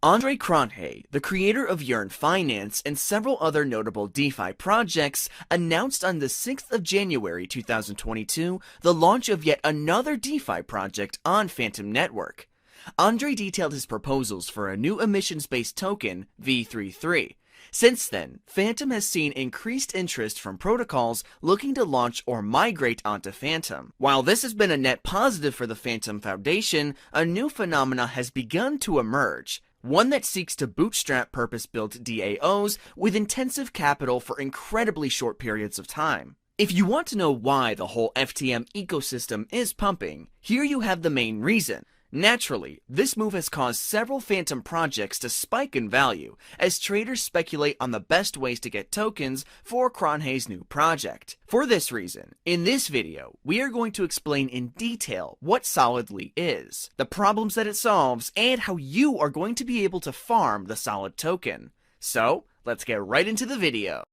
Cronje, the creator of Yearn Finance and several other notable DeFi projects, announced on the 6th of January 2022 the launch of yet another DeFi project on Fantom network. Andre detailed his proposals for a new emissions-based token, V33. Since then, Fantom has seen increased interest from protocols looking to launch or migrate onto Fantom. While this has been a net positive for the Fantom Foundation, a new phenomena has begun to emerge. One that seeks to bootstrap purpose-built DAOs with intensive capital for incredibly short periods of time. If you want to know why the whole FTM ecosystem is pumping, here you have the main reason. Naturally, this move has caused several Fantom projects to spike in value, as traders speculate on the best ways to get tokens for Cronje's new project. For this reason, in this video, we are going to explain in detail what SOLIDly is, the problems that it solves, and how you are going to be able to farm the SOLID token. So, let's get right into the video.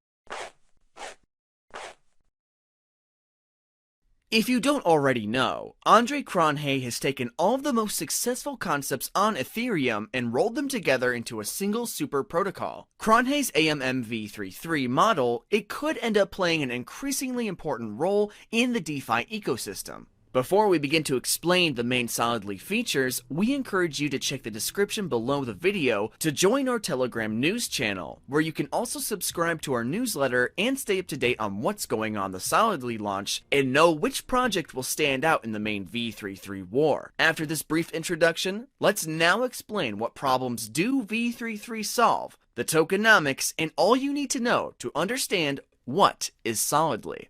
If you don't already know, Andre Cronje has taken all of the most successful concepts on Ethereum and rolled them together into a single super protocol. Cronje's v33 model, it could end up playing an increasingly important role in the DeFi ecosystem. Before we begin to explain the main SOLIDly features, we encourage you to check the description below the video to join our Telegram news channel, where you can also subscribe to our newsletter and stay up to date on what's going on the SOLIDly launch and know which project will stand out in the main v33 war. After this brief introduction, let's now explain what problems do v33 solve, the tokenomics, and all you need to know to understand what is SOLIDly.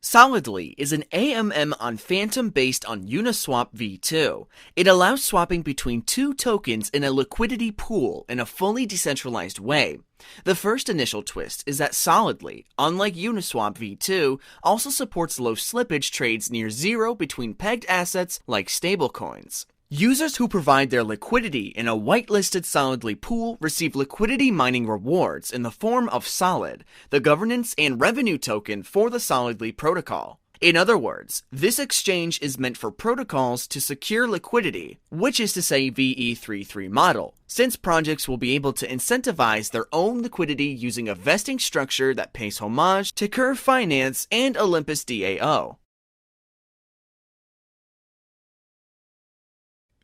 SOLIDly is an AMM on Fantom based on Uniswap v2. It allows swapping between two tokens in a liquidity pool in a fully decentralized way. The first initial twist is that SOLIDly, unlike Uniswap v2, also supports low slippage trades near zero between pegged assets like stablecoins. Users who provide their liquidity in a whitelisted SOLIDly pool receive liquidity mining rewards in the form of SOLID, the governance and revenue token for the SOLIDly protocol. In other words, this exchange is meant for protocols to secure liquidity, which is to say VE33 model, since projects will be able to incentivize their own liquidity using a vesting structure that pays homage to Curve Finance and Olympus DAO.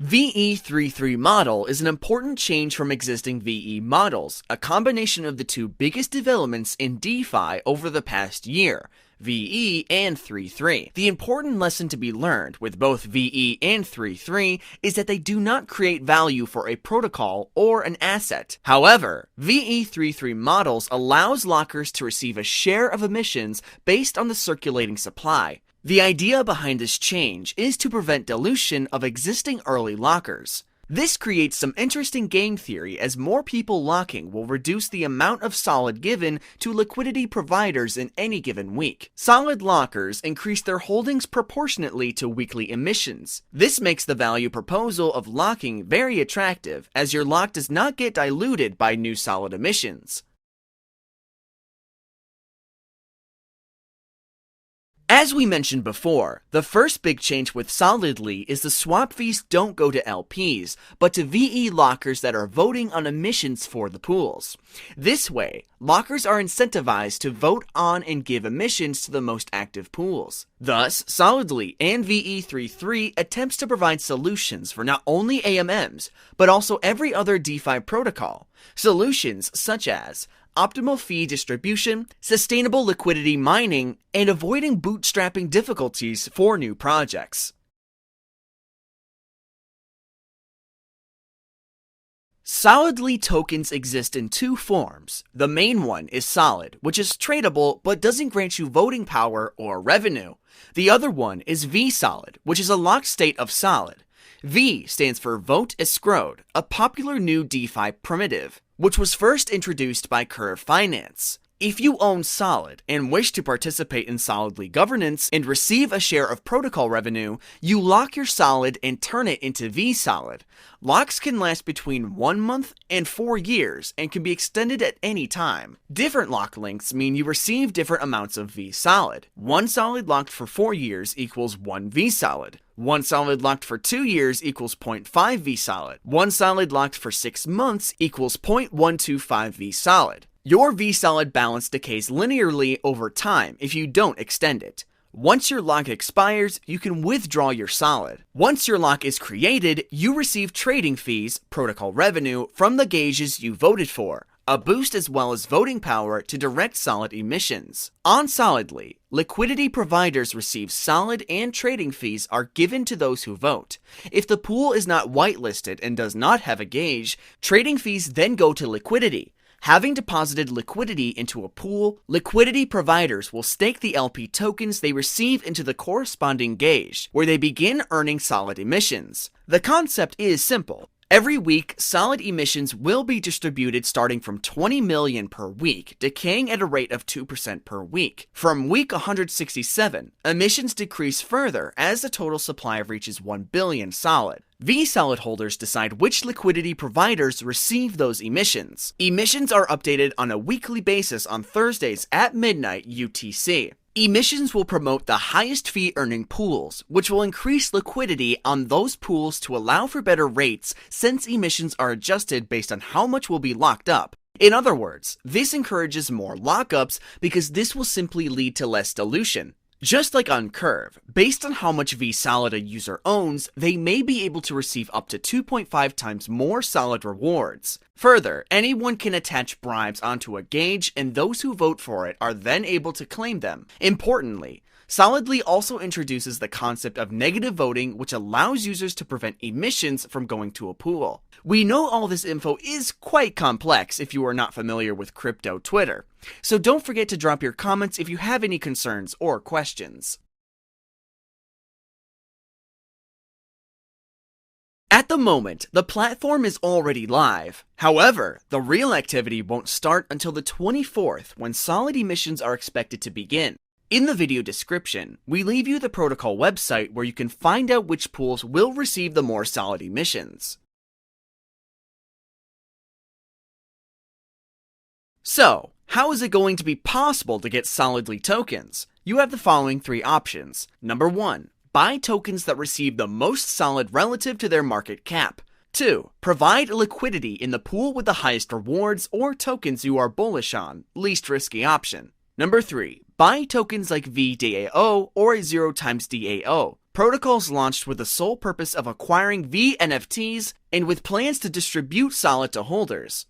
VE33 model is an important change from existing VE models, a combination of the two biggest developments in DeFi over the past year, VE and 3.3. The important lesson to be learned with both VE and 3.3 is that they do not create value for a protocol or an asset. However, VE33 models allows lockers to receive a share of emissions based on the circulating supply. The idea behind this change is to prevent dilution of existing early lockers. This creates some interesting game theory, as more people locking will reduce the amount of SOLID given to liquidity providers in any given week. SOLID lockers increase their holdings proportionately to weekly emissions. This makes the value proposal of locking very attractive, as your lock does not get diluted by new SOLID emissions. As we mentioned before, the first big change with SOLIDly is the swap fees don't go to LPs, but to VE lockers that are voting on emissions for the pools. This way, lockers are incentivized to vote on and give emissions to the most active pools. Thus, SOLIDly and VE33 attempts to provide solutions for not only AMMs, but also every other DeFi protocol. Solutions such as optimal fee distribution, sustainable liquidity mining, and avoiding bootstrapping difficulties for new projects. SOLIDly tokens exist in two forms. The main one is SOLID, which is tradable but doesn't grant you voting power or revenue. The other one is veSOLID, which is a locked state of SOLID. V stands for Vote Escrowed, a popular new DeFi primitive, which was first introduced by Curve Finance. If you own Solid and wish to participate in Solidly governance and receive a share of protocol revenue, you lock your Solid and turn it into veSOLID. Locks can last between 1 month and 4 years and can be extended at any time. Different lock lengths mean you receive different amounts of veSOLID. 1 solid locked for 4 years equals 1 veSOLID. 1 solid locked for 2 years equals 0.5 veSOLID. 1 solid locked for 6 months equals 0.125 veSOLID. Your veSOLID balance decays linearly over time if you don't extend it. Once your lock expires, you can withdraw your Solid. Once your lock is created, you receive trading fees, protocol revenue, from the gauges you voted for, a boost as well as voting power to direct Solid emissions. On Solidly, liquidity providers receive Solid and trading fees are given to those who vote. If the pool is not whitelisted and does not have a gauge, trading fees then go to liquidity. Having deposited liquidity into a pool, liquidity providers will stake the LP tokens they receive into the corresponding gauge, where they begin earning Solid emissions. The concept is simple. Every week, Solid emissions will be distributed starting from 20 million per week, decaying at a rate of 2% per week. From week 167, emissions decrease further as the total supply reaches 1 billion Solid. veSOLID holders decide which liquidity providers receive those emissions. Emissions are updated on a weekly basis on Thursdays at midnight UTC. Emissions will promote the highest fee earning pools, which will increase liquidity on those pools to allow for better rates since emissions are adjusted based on how much will be locked up. In other words, this encourages more lockups because this will simply lead to less dilution. Just like on Curve, based on how much veSOLID a user owns, they may be able to receive up to 2.5 times more Solid rewards. Further, anyone can attach bribes onto a gauge, and those who vote for it are then able to claim them. Importantly, Solidly also introduces the concept of negative voting, which allows users to prevent emissions from going to a pool. We know all this info is quite complex if you are not familiar with crypto Twitter, so don't forget to drop your comments if you have any concerns or questions. At the moment, the platform is already live. However, the real activity won't start until the 24th, when Solid emissions are expected to begin. In the video description, we leave you the protocol website where you can find out which pools will receive the more Solid emissions. So, how is it going to be possible to get Solidly tokens? You have the following 3 options. Number 1. Buy tokens that receive the most Solid relative to their market cap. 2. Provide liquidity in the pool with the highest rewards or tokens you are bullish on, least risky option. Number 3. Buy tokens like vDAO or 0 times DAO. Protocols launched with the sole purpose of acquiring V NFTs and with plans to distribute Solid to holders.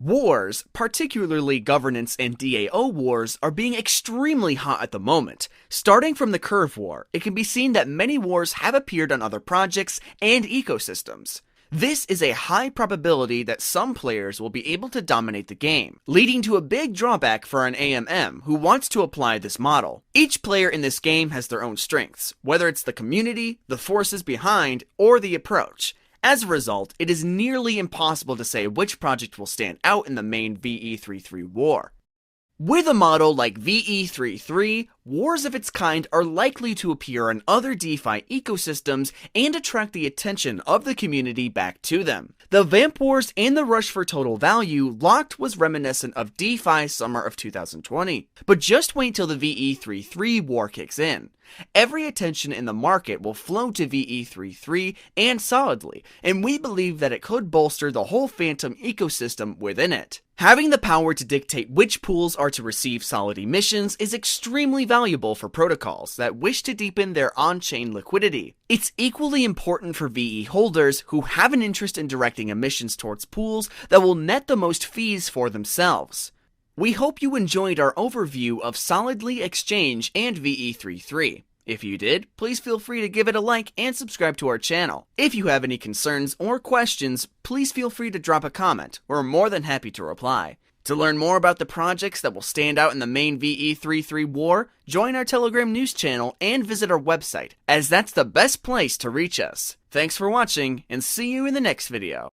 Wars, particularly governance and DAO wars, are being extremely hot at the moment. Starting from the Curve War, it can be seen that many wars have appeared on other projects and ecosystems. This is a high probability that some players will be able to dominate the game, leading to a big drawback for an AMM who wants to apply this model. Each player in this game has their own strengths, whether it's the community, the forces behind, or the approach. As a result, it is nearly impossible to say which project will stand out in the main VE33 war. With a model like VE33, wars of its kind are likely to appear in other DeFi ecosystems and attract the attention of the community back to them. The Vamp Wars and the rush for total value locked was reminiscent of DeFi summer of 2020. But just wait till the VE33 war kicks in. Every attention in the market will flow to VE33 and Solidly, and we believe that it could bolster the whole Fantom ecosystem within it. Having the power to dictate which pools are to receive Solid emissions is extremely valuable for protocols that wish to deepen their on-chain liquidity. It's equally important for VE holders who have an interest in directing emissions towards pools that will net the most fees for themselves. We hope you enjoyed our overview of Solidly Exchange and VE33. If you did, please feel free to give it a like and subscribe to our channel. If you have any concerns or questions, please feel free to drop a comment. We're more than happy to reply. To learn more about the projects that will stand out in the main VE33 war, join our Telegram news channel and visit our website, as that's the best place to reach us. Thanks for watching, and see you in the next video.